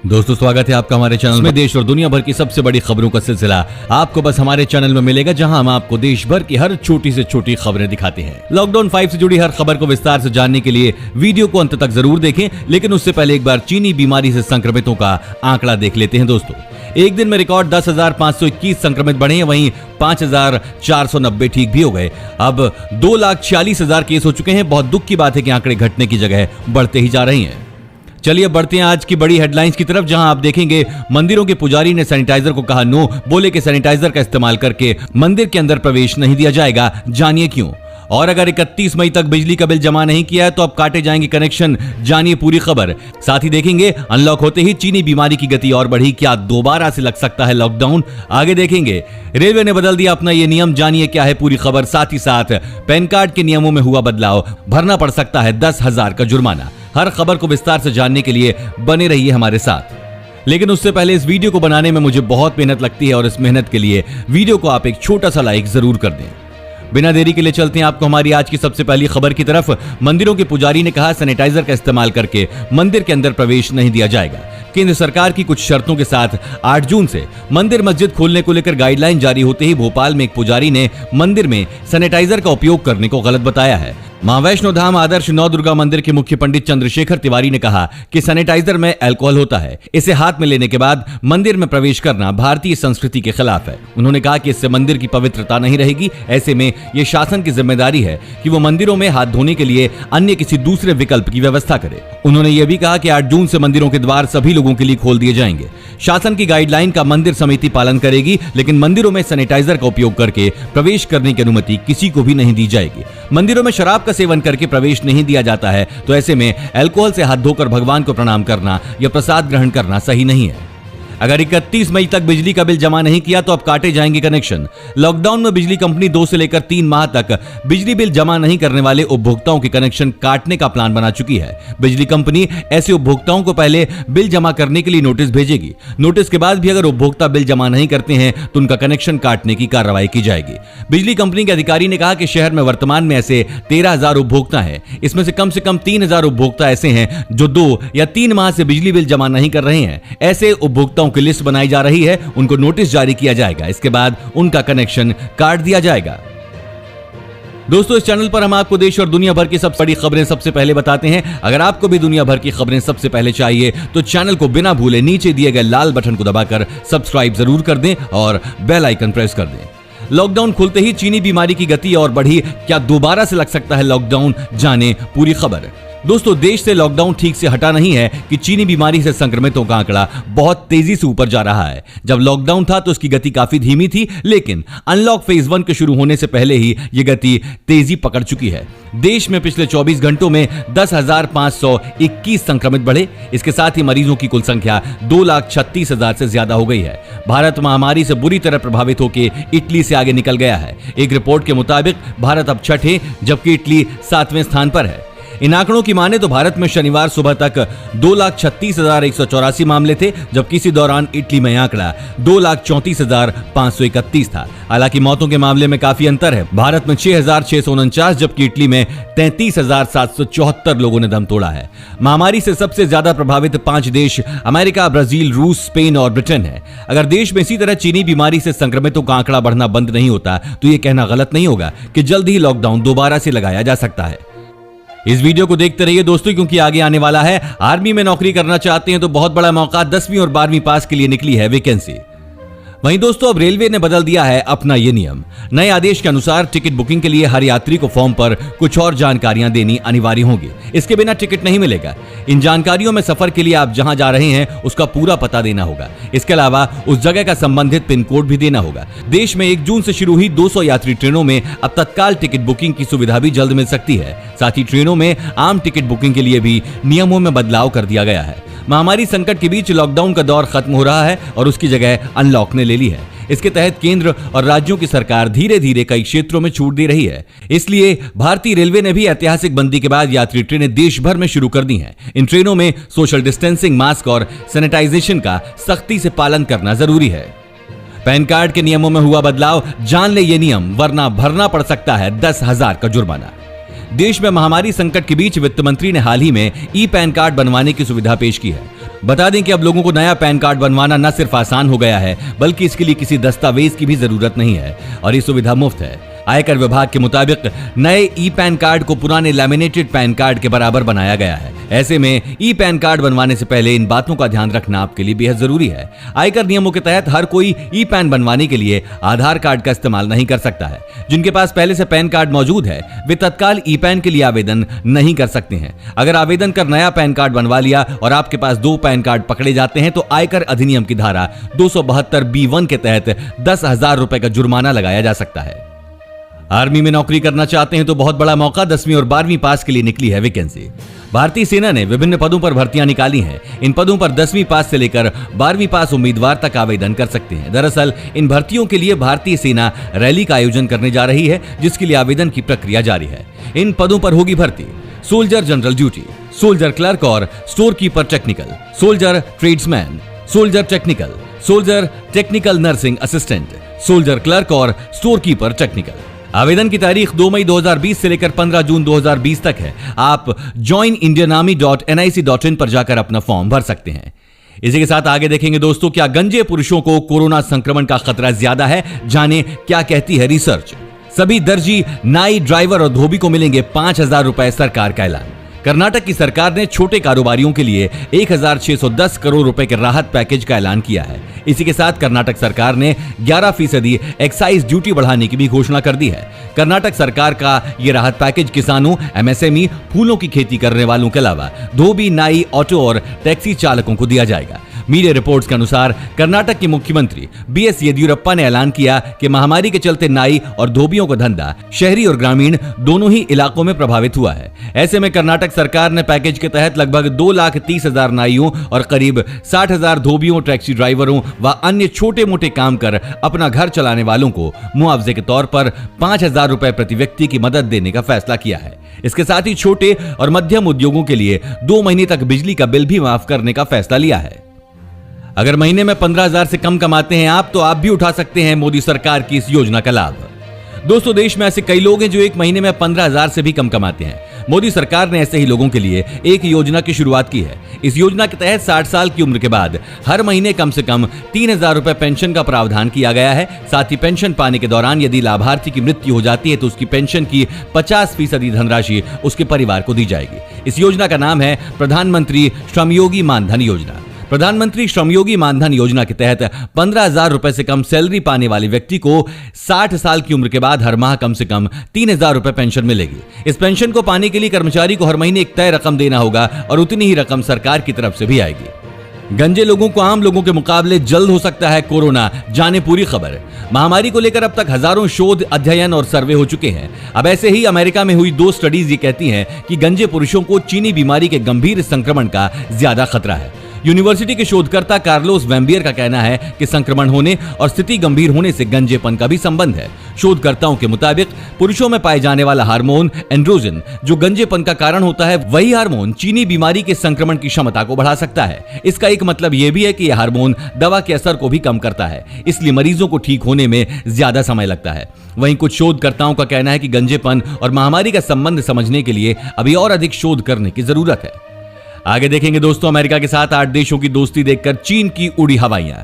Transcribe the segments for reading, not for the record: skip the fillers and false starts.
दोस्तों स्वागत है आपका हमारे चैनल में। देश और दुनिया भर की सबसे बड़ी खबरों का सिलसिला आपको बस हमारे चैनल में मिलेगा, जहां हम आपको देश भर की हर छोटी से छोटी खबरें दिखाते हैं। लॉकडाउन 5 से जुड़ी हर खबर को विस्तार से जानने के लिए वीडियो को अंत तक जरूर देखें, लेकिन उससे पहले एक बार चीनी बीमारी से संक्रमितों का आंकड़ा देख लेते हैं। दोस्तों एक दिन में रिकॉर्ड 10,521 संक्रमित बढ़े हैं, वहीं 5,490 ठीक भी हो गए। अब 2,46,000 केस हो चुके हैं। बहुत दुख की बात है कि आंकड़े घटने की जगह बढ़ते ही जा रहे हैं। चलिए बढ़ते हैं आज की बड़ी हेडलाइंस की तरफ, जहां आप देखेंगे मंदिरों के पुजारी ने सैनिटाइजर को कहा नो, बोले कि सैनिटाइजर का इस्तेमाल करके मंदिर के अंदर प्रवेश नहीं दिया जाएगा, जानिए क्यों। और अगर 31 मई तक बिजली का बिल जमा नहीं किया है तो अब काटे जाएंगे कनेक्शन, जानिए पूरी खबर। साथ ही देखेंगे अनलॉक होते ही चीनी बीमारी की गति और बढ़ी, क्या दोबारा से लग सकता है लॉकडाउन। आगे देखेंगे रेलवे ने बदल दिया अपना ये नियम, जानिए क्या है पूरी खबर। साथ ही साथ पैन कार्ड के नियमों में हुआ बदलाव, भरना पड़ सकता है 10,000 का जुर्माना। हर खबर को विस्तार से जानने के लिए बने रहिए हमारे साथ। लेकिन उससे पहले इस वीडियो को बनाने में मुझे बहुत मेहनत लगती है और इस मेहनत के लिए वीडियो को आप एक छोटा सा लाइक जरूर कर दें। बिना देरी के लिए चलते हैं आपको हमारी आज की सबसे पहली खबर की तरफ। मंदिरों के पुजारी ने कहा सैनिटाइजर का इस्तेमाल करके मंदिर के अंदर प्रवेश नहीं दिया जाएगा। केंद्र सरकार की कुछ शर्तों के साथ 8 जून से मंदिर मस्जिद खोलने को लेकर गाइडलाइन जारी होते ही भोपाल में एक पुजारी ने मंदिर में सैनिटाइजर का उपयोग करने को गलत बताया है। मां वैष्णो धाम आदर्श नौ दुर्गा मंदिर के मुख्य पंडित चंद्रशेखर तिवारी ने कहा कि सैनिटाइजर में अल्कोहल होता है, इसे हाथ में लेने के बाद मंदिर में प्रवेश करना भारतीय संस्कृति के खिलाफ है। उन्होंने कहा कि इससे मंदिर की पवित्रता नहीं रहेगी। ऐसे में ये शासन की जिम्मेदारी है कि वो मंदिरों में हाथ धोने के लिए अन्य किसी दूसरे विकल्प की व्यवस्था करे। उन्होंने ये भी कहा कि 8 जून से मंदिरों के द्वार सभी लोगों के लिए खोल दिए जाएंगे। शासन की गाइडलाइन का मंदिर समिति पालन करेगी, लेकिन मंदिरों में सैनिटाइजर का उपयोग करके प्रवेश करने की अनुमति किसी को भी नहीं दी जाएगी। मंदिरों में शराब का सेवन करके प्रवेश नहीं दिया जाता है, तो ऐसे में अल्कोहल से हाथ धोकर भगवान को प्रणाम करना या प्रसाद ग्रहण करना सही नहीं है। अगर 31 मई तक बिजली का बिल जमा नहीं किया तो अब काटे जाएंगे कनेक्शन। लॉकडाउन में बिजली कंपनी 2 से लेकर 3 माह तक बिजली बिल जमा नहीं करने वाले उपभोक्ताओं के कनेक्शन काटने का प्लान बना चुकी है। बिजली कंपनी ऐसे उपभोक्ताओं को पहले बिल जमा करने के लिए नोटिस भेजेगी। नोटिस के बाद भी अगर उपभोक्ता बिल जमा नहीं करते हैं तो उनका कनेक्शन काटने की कार्रवाई की जाएगी। बिजली कंपनी के अधिकारी ने कहा कि शहर में वर्तमान में ऐसे 13,000 उपभोक्ता हैं। इसमें से कम 3,000 उपभोक्ता ऐसे हैं जो 2 या 3 माह से बिजली बिल जमा नहीं कर रहे हैं। ऐसे उपभोक्ताओं की लिस्ट बनाई जा रही है, उनको नोटिस जारी किया जाएगा। इसके बाद उनका कनेक्शन काट दिया जाएगा। दोस्तों इस चैनल पर हम आपको देश और दुनिया भर की सबसे बड़ी खबरें सबसे पहले बताते हैं। अगर आपको भी दुनिया भर की खबरें सबसे पहले चाहिए तो चैनल को बिना भूले नीचे दिए गए लाल बटन को दबाकर सब्सक्राइब जरूर कर दें और बेल आइकन प्रेस कर दें। लॉकडाउन खुलते ही चीनी बीमारी की गति और बढ़ी, क्या दोबारा से लग सकता है लॉकडाउन, जाने पूरी खबर। दोस्तों देश से लॉकडाउन ठीक से हटा नहीं है कि चीनी बीमारी से संक्रमितों का आंकड़ा बहुत तेजी से ऊपर जा रहा है। जब लॉकडाउन था तो उसकी गति काफी धीमी थी, लेकिन अनलॉक फेज 1 के शुरू होने से पहले ही ये गति तेजी पकड़ चुकी है। देश में पिछले 24 घंटों में 10,521 संक्रमित बढ़े। इसके साथ ही मरीजों की कुल संख्या 2,36,000 से ज्यादा हो गई है। भारत महामारी से बुरी तरह प्रभावित होकर इटली से आगे निकल गया है। एक रिपोर्ट के मुताबिक भारत अब 6ठे जबकि इटली 7वें स्थान पर है। इन आंकड़ों की माने तो भारत में शनिवार सुबह तक 2,36,184 मामले थे, जबकि इसी दौरान इटली में आंकड़ा 2,34,531 था। हालांकि मौतों के मामले में काफी अंतर है। भारत में 6,649 जबकि इटली में 33,774 लोगों ने दम तोड़ा है। महामारी से सबसे ज्यादा प्रभावित 5 देश अमेरिका, ब्राजील, रूस, स्पेन और ब्रिटेन है। अगर देश में इसी तरह चीनी बीमारी से संक्रमितों का आंकड़ा बढ़ना बंद नहीं होता तो यह कहना गलत नहीं होगा कि जल्द ही लॉकडाउन दोबारा से लगाया जा सकता है। इस वीडियो को देखते रहिए दोस्तों, क्योंकि आगे आने वाला है। आर्मी में नौकरी करना चाहते हैं तो बहुत बड़ा मौका, 10वीं और 12वीं पास के लिए निकली है वैकेंसी। वहीं दोस्तों अब रेलवे ने बदल दिया है अपना ये नियम। नए आदेश के अनुसार टिकट बुकिंग के लिए हर यात्री को फॉर्म पर कुछ और जानकारियां देनी अनिवार्य होगी। इसके बिना टिकट नहीं मिलेगा। इन जानकारियों में सफर के लिए आप जहां जा रहे हैं उसका पूरा पता देना होगा। इसके अलावा उस जगह का संबंधित पिन कोड भी देना होगा। देश में 1 जून से शुरू हुई 200 यात्री ट्रेनों में अब तत्काल टिकट बुकिंग की सुविधा भी जल्द मिल सकती है। साथ ही ट्रेनों में आम टिकट बुकिंग के लिए भी नियमों में बदलाव कर दिया गया है। महामारी संकट के बीच लॉकडाउन का दौर खत्म हो रहा है और उसकी जगह अनलॉक ने ले ली है। इसके तहत केंद्र और राज्यों की सरकार धीरे धीरे कई क्षेत्रों में छूट दे रही है। इसलिए भारतीय रेलवे ने भी ऐतिहासिक बंदी के बाद यात्री ट्रेनें देश भर में शुरू कर दी हैं। इन ट्रेनों में सोशल डिस्टेंसिंग, मास्क और सैनिटाइजेशन का सख्ती से पालन करना जरूरी है। पैन कार्ड के नियमों में हुआ बदलाव, जान ले ये नियम, वरना भरना पड़ सकता है 10,000 का जुर्माना। देश में महामारी संकट के बीच वित्त मंत्री ने हाल ही में ई पैन कार्ड बनवाने की सुविधा पेश की है। बता दें कि अब लोगों को नया पैन कार्ड बनवाना न सिर्फ आसान हो गया है, बल्कि इसके लिए किसी दस्तावेज की भी जरूरत नहीं है और ये सुविधा मुफ्त है। आयकर विभाग के मुताबिक नए ई पैन कार्ड को पुराने लैमिनेटेड पैन कार्ड के बराबर बनाया गया है। ऐसे में ई पैन कार्ड बनवाने से पहले इन बातों का ध्यान रखना आपके लिए बेहद जरूरी है। आयकर नियमों के तहत हर कोई ई पैन बनवाने के लिए आधार कार्ड का इस्तेमाल नहीं कर सकता है। जिनके पास पहले से पैन कार्ड मौजूद है वे तत्काल ई पैन के लिए आवेदन नहीं कर सकते हैं। अगर आवेदन कर नया पैन कार्ड बनवा लिया और आपके पास 2 पैन कार्ड पकड़े जाते हैं तो आयकर अधिनियम की धारा 272B1 के तहत 10,000 रुपए का जुर्माना लगाया जा सकता है। आर्मी में नौकरी करना चाहते हैं तो बहुत बड़ा मौका, 10वीं और 12वीं पास के लिए निकली है वैकेंसी। भारतीय सेना ने विभिन्न पदों पर भर्तियां निकाली हैं। इन पदों पर 10वीं पास से लेकर 12वीं पास उम्मीदवार तक आवेदन कर सकते हैं। दरअसल इन भर्तियों के लिए भारतीय सेना रैली का आयोजन करने जा रही है, जिसके लिए आवेदन की प्रक्रिया जारी है। इन पदों पर होगी भर्ती: soldier general duty, soldier clerk और store keeper technical, soldier tradesman, soldier technical, soldier technical nursing assistant, soldier clerk और स्टोर कीपर टेक्निकल। आवेदन की तारीख 2 मई 2020 से लेकर 15 जून 2020 तक है। आप joinindianarmy.nic.in पर जाकर अपना फॉर्म भर सकते हैं। इसी के साथ आगे देखेंगे दोस्तों, क्या गंजे पुरुषों को कोरोना संक्रमण का खतरा ज्यादा है? जाने क्या कहती है रिसर्च। सभी दर्जी, नाई, ड्राइवर और धोबी को मिलेंगे 5,000 रुपए, सरकार का ऐलान। कर्नाटक की सरकार ने छोटे कारोबारियों के लिए 1,610 करोड़ रुपए के राहत पैकेज का ऐलान किया है। इसी के साथ कर्नाटक सरकार ने 11% एक्साइज ड्यूटी बढ़ाने की भी घोषणा कर दी है। कर्नाटक सरकार का यह राहत पैकेज किसानों, एमएसएमई, फूलों की खेती करने वालों के अलावा धोबी, नाई, ऑटो और टैक्सी चालकों को दिया जाएगा। मीडिया रिपोर्ट्स के अनुसार कर्नाटक के मुख्यमंत्री बीएस येदियुरप्पा ने ऐलान किया कि महामारी के चलते नाई और धोबियों का धंधा शहरी और ग्रामीण दोनों ही इलाकों में प्रभावित हुआ है। ऐसे में कर्नाटक सरकार ने पैकेज के तहत लगभग 2,30,000 नाइयों और करीब 60,000 धोबियों, टैक्सी ड्राइवरों व अन्य छोटे मोटे काम कर अपना घर चलाने वालों को मुआवजे के तौर पर 5,000 रुपए प्रति व्यक्ति की मदद देने का फैसला किया है। इसके साथ ही छोटे और मध्यम उद्योगों के लिए 2 महीने तक बिजली का बिल भी माफ करने का फैसला लिया है। अगर महीने में 15,000 से कम कमाते हैं आप, तो आप भी उठा सकते हैं मोदी सरकार की इस योजना का लाभ। दोस्तों, देश में ऐसे कई लोग हैं जो एक महीने में 15,000 से भी कम कमाते हैं। मोदी सरकार ने ऐसे ही लोगों के लिए एक योजना की शुरुआत की है। इस योजना के तहत 60 साल की उम्र के बाद हर महीने कम से कम 3,000 रुपए पेंशन का प्रावधान किया गया है। साथ ही पेंशन पाने के दौरान यदि लाभार्थी की मृत्यु हो जाती है तो उसकी पेंशन की 50% धनराशि उसके परिवार को दी जाएगी। इस योजना का नाम है प्रधानमंत्री श्रमयोगी मानधन योजना। प्रधानमंत्री श्रमयोगी मानधन योजना के तहत 15,000 रुपए से कम सैलरी पाने वाले व्यक्ति को 60 साल की उम्र के बाद हर माह कम से कम 3,000 रुपए पेंशन मिलेगी। इस पेंशन को पाने के लिए कर्मचारी को हर महीने एक तय रकम देना होगा और उतनी ही रकम सरकार की तरफ से भी आएगी। गंजे लोगों को आम लोगों के मुकाबले जल्द हो सकता है कोरोना, जाने पूरी खबर। महामारी को लेकर अब तक हजारों शोध, अध्ययन और सर्वे हो चुके हैं। अब ऐसे ही अमेरिका में हुई 2 स्टडीज ये कहती हैं कि गंजे पुरुषों को चीनी बीमारी के गंभीर संक्रमण का ज्यादा खतरा है। यूनिवर्सिटी के शोधकर्ता कार्लोस वैम्बियर का कहना है कि संक्रमण होने और स्थिति गंभीर होने से गंजेपन का भी संबंध है। शोधकर्ताओं के मुताबिक पुरुषों में पाए जाने वाला हार्मोन एंड्रोजन, जो गंजेपन का कारण होता है, वही हार्मोन चीनी बीमारी के संक्रमण की क्षमता को बढ़ा सकता है। इसका एक मतलब यह भी है कि यह हार्मोन दवा के असर को भी कम करता है, इसलिए मरीजों को ठीक होने में ज्यादा समय लगता है। वहीं कुछ शोधकर्ताओं का कहना है कि गंजेपन और महामारी का संबंध समझने के लिए अभी और अधिक शोध करने की जरूरत है। आगे देखेंगे दोस्तों, अमेरिका के साथ 8 देशों की दोस्ती देखकर चीन की उड़ी हवाइयां।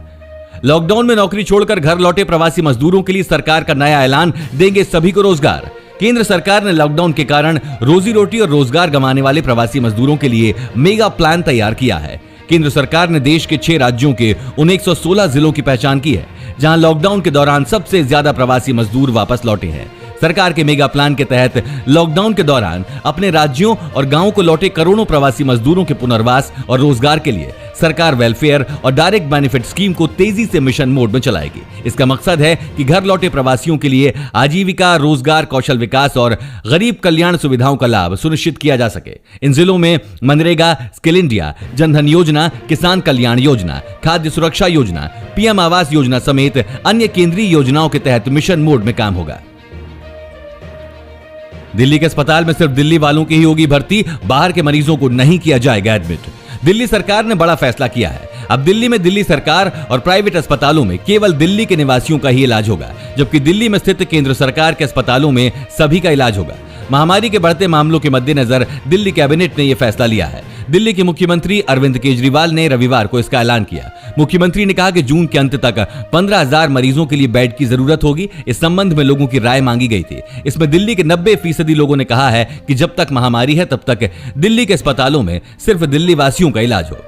लॉकडाउन में नौकरी छोड़कर घर लौटे प्रवासी मजदूरों के लिए सरकार का नया ऐलान, देंगे सभी को रोजगार। केंद्र सरकार ने लॉकडाउन के कारण रोजी रोटी और रोजगार गंवाने वाले प्रवासी मजदूरों के लिए मेगा प्लान तैयार किया है। केंद्र सरकार ने देश के 6 राज्यों के उन 116 जिलों की पहचान की है जहां लॉकडाउन के दौरान सबसे ज्यादा प्रवासी मजदूर वापस लौटे हैं। सरकार के मेगा प्लान के तहत लॉकडाउन के दौरान अपने राज्यों और गांवों को लौटे करोड़ों प्रवासी मजदूरों के पुनर्वास और रोजगार के लिए सरकार वेलफेयर और डायरेक्ट बेनिफिट स्कीम को तेजी से मिशन मोड में चलाएगी। इसका मकसद है कि घर लौटे प्रवासियों के लिए आजीविका, रोजगार, कौशल विकास और गरीब कल्याण सुविधाओं का लाभ सुनिश्चित किया जा सके। इन जिलों में मनरेगा, स्किल इंडिया, जनधन योजना, किसान कल्याण योजना, खाद्य सुरक्षा योजना, पीएम आवास योजना समेत अन्य केंद्रीय योजनाओं के तहत मिशन मोड में काम होगा। दिल्ली के अस्पताल में सिर्फ दिल्ली वालों की ही होगी भर्ती, बाहर के मरीजों को नहीं किया जाएगा एडमिट। दिल्ली सरकार ने बड़ा फैसला किया है। अब दिल्ली में दिल्ली सरकार और प्राइवेट अस्पतालों में केवल दिल्ली के निवासियों का ही इलाज होगा, जबकि दिल्ली में स्थित केंद्र सरकार के अस्पतालों में सभी का इलाज होगा। महामारी के बढ़ते मामलों के मद्देनजर दिल्ली कैबिनेट ने यह फैसला लिया है। दिल्ली के मुख्यमंत्री अरविंद केजरीवाल ने रविवार को इसका ऐलान किया। मुख्यमंत्री ने कहा कि जून के अंत तक 15,000 मरीजों के लिए बेड की जरूरत होगी। इस संबंध में लोगों की राय मांगी गई थी। इसमें दिल्ली के 90% लोगों ने कहा है कि जब तक महामारी है तब तक दिल्ली के अस्पतालों में सिर्फ दिल्ली वासियों का इलाज हो।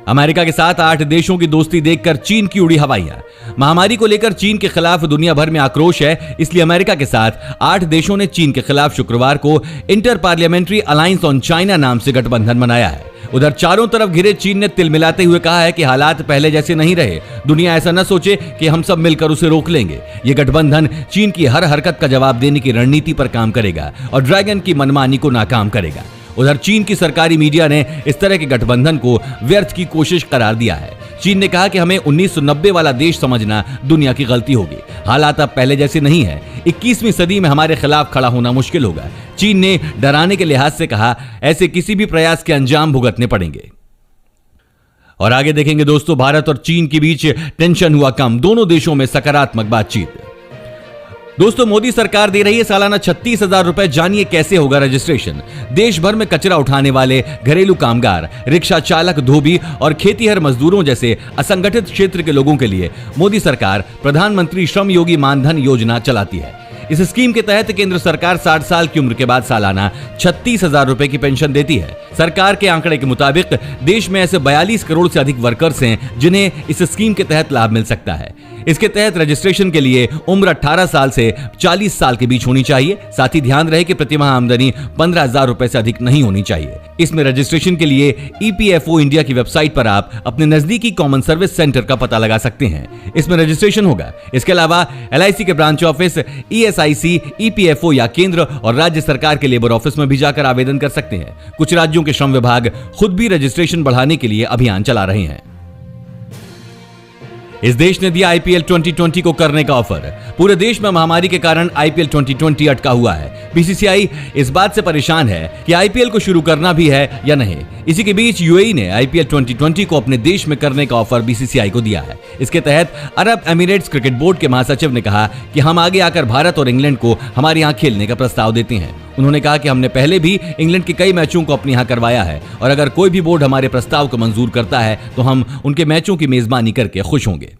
अमेरिका के साथ 8 देशों की दोस्ती देखकर चीन की उड़ी हवाइयां। महामारी को लेकर चीन के खिलाफ दुनिया भर में आक्रोश है, इसलिए अमेरिका के साथ 8 देशों ने चीन के खिलाफ शुक्रवार को inter parliamentary alliance on China नाम से गठबंधन बनाया है। उधर चारों तरफ घिरे चीन ने तिल मिलाते हुए कहा है कि हालात पहले जैसे नहीं रहे। दुनिया ऐसा न सोचे कि हम सब मिलकर उसे रोक लेंगे। ये गठबंधन चीन की हर हरकत का जवाब देने की रणनीति पर काम करेगा और ड्रैगन की मनमानी को नाकाम करेगा। उधर चीन की सरकारी मीडिया ने इस तरह के गठबंधन को व्यर्थ की कोशिश करार दिया है। चीन ने कहा कि हमें 1990 वाला देश समझना दुनिया की गलती होगी। हालात अब पहले जैसे नहीं है। 21वीं सदी में हमारे खिलाफ खड़ा होना मुश्किल होगा। चीन ने डराने के लिहाज से कहा, ऐसे किसी भी प्रयास के अंजाम भुगतने पड़ेंगे। और आगे देखेंगे दोस्तों, भारत और चीन के बीच टेंशन हुआ कम, दोनों देशों में सकारात्मक बातचीत। दोस्तों, मोदी सरकार दे रही है सालाना 36,000 रुपए। जानिए कैसे होगा रजिस्ट्रेशन। देश भर में कचरा उठाने वाले घरेलू कामगार, रिक्शा चालक, धोबी और खेतीहर मजदूरों जैसे असंगठित क्षेत्र के लोगों के लिए मोदी सरकार प्रधानमंत्री श्रम योगी मानधन योजना चलाती है। इस स्कीम के तहत केंद्र सरकार 60 साल की उम्र के बाद सालाना 36,000 रुपए की पेंशन देती है। सरकार के आंकड़े के मुताबिक देश में ऐसे 42 करोड़ से अधिक वर्कर्स हैं जिन्हें इस स्कीम के तहत लाभ मिल सकता है। इसके तहत रजिस्ट्रेशन के लिए उम्र 18 साल से 40 साल के बीच होनी चाहिए। साथ ही ध्यान रहे कि प्रतिमाह आमदनी 15,000 रुपए से अधिक नहीं होनी चाहिए। इसमें रजिस्ट्रेशन के लिए EPFO इंडिया की वेबसाइट पर आप अपने नजदीकी कॉमन सर्विस सेंटर का पता लगा सकते हैं। इसमें रजिस्ट्रेशन होगा। इसके अलावा LIC के ब्रांच ऑफिस, ESIC, EPFO या केंद्र और राज्य सरकार के लेबर ऑफिस में भी जाकर आवेदन कर सकते हैं। कुछ राज्यों के श्रम विभाग खुद भी रजिस्ट्रेशन बढ़ाने के लिए अभियान चला रहे हैं। इस देश ने दिया IPL 2020 को करने का ऑफर। पूरे देश में महामारी के कारण IPL 2020 अटका हुआ है। BCCI इस बात से परेशान है कि IPL को शुरू करना भी है या नहीं। इसी के बीच UAE ने IPL 2020 को अपने देश में करने का ऑफर BCCI को दिया है। इसके तहत अरब एमिरेट्स क्रिकेट बोर्ड के महासचिव ने कहा कि हम आगे आकर भारत और इंग्लैंड को हमारे यहाँ खेलने का प्रस्ताव देते हैं। उन्होंने कहा कि हमने पहले भी इंग्लैंड के कई मैचों को अपने यहाँ करवाया है और अगर कोई भी बोर्ड हमारे प्रस्ताव को मंजूर करता है तो हम उनके मैचों की मेजबानी करके खुश होंगे।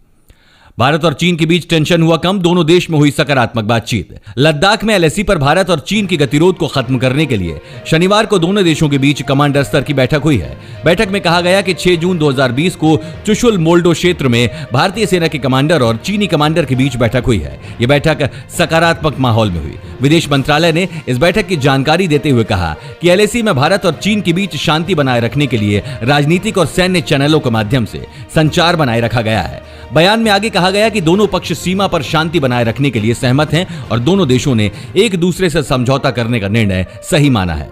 भारत और चीन के बीच टेंशन हुआ कम, दोनों देश में हुई सकारात्मक बातचीत। लद्दाख में LAC पर भारत और चीन की गतिरोध को खत्म करने के लिए शनिवार को दोनों देशों के बीच कमांडर स्तर की बैठक हुई है। बैठक में कहा गया कि 6 जून 2020 को चुशुल मोल्डो क्षेत्र में भारतीय सेना के कमांडर और चीनी कमांडर के बीच बैठक हुई है। यह बैठक सकारात्मक माहौल में हुई। विदेश मंत्रालय ने इस बैठक की जानकारी देते हुए कहा कि LAC में भारत और चीन के बीच शांति बनाए रखने के लिए राजनीतिक और सैन्य चैनलों के माध्यम से संचार बनाए रखा गया है। बयान में आगे कहा गया कि दोनों पक्ष सीमा पर शांति बनाए रखने के लिए सहमत हैं और दोनों देशों ने एक दूसरे से समझौता करने का निर्णय सही माना है।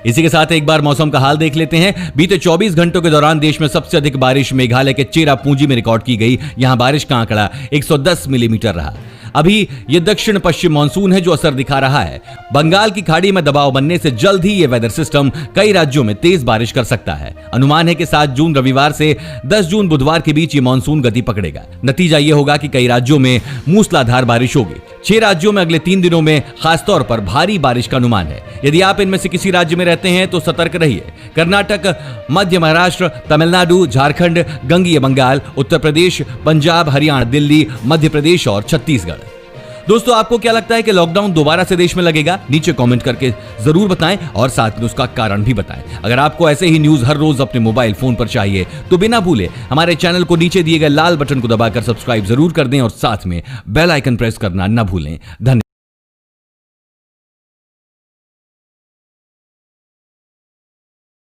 इसी के साथ एक बार मौसम का हाल देख लेते हैं। बीते 24 घंटों के दौरान देश में सबसे अधिक बारिश मेघालय के चेरापूंजी में रिकॉर्ड की गई। यहां बारिश का आंकड़ा 110 मिलीमीटर रहा। अभी ये दक्षिण पश्चिम मानसून है जो असर दिखा रहा है। बंगाल की खाड़ी में दबाव बनने से जल्द ही ये वेदर सिस्टम कई राज्यों में तेज बारिश कर सकता है। अनुमान है कि 7 जून रविवार से 10 जून बुधवार के बीच ये मानसून गति पकड़ेगा। नतीजा ये होगा कि कई राज्यों में मूसलाधार बारिश होगी। 6 राज्यों में अगले 3 दिनों में खासतौर पर भारी बारिश का अनुमान है। यदि आप इनमें से किसी राज्य में रहते हैं तो सतर्क रहिए। कर्नाटक, मध्य महाराष्ट्र, तमिलनाडु, झारखंड, गंगीय बंगाल, उत्तर प्रदेश, पंजाब, हरियाणा, दिल्ली, मध्य प्रदेश और छत्तीसगढ़। दोस्तों, आपको क्या लगता है कि लॉकडाउन दोबारा से देश में लगेगा? नीचे कमेंट करके जरूर बताएं और साथ में उसका कारण भी बताएं। अगर आपको ऐसे ही न्यूज हर रोज अपने मोबाइल फोन पर चाहिए तो बिना भूले हमारे चैनल को नीचे दिए गए लाल बटन को दबाकर सब्सक्राइब जरूर कर दें और साथ में बेल आइकन प्रेस करना न भूलें। धन्यवाद।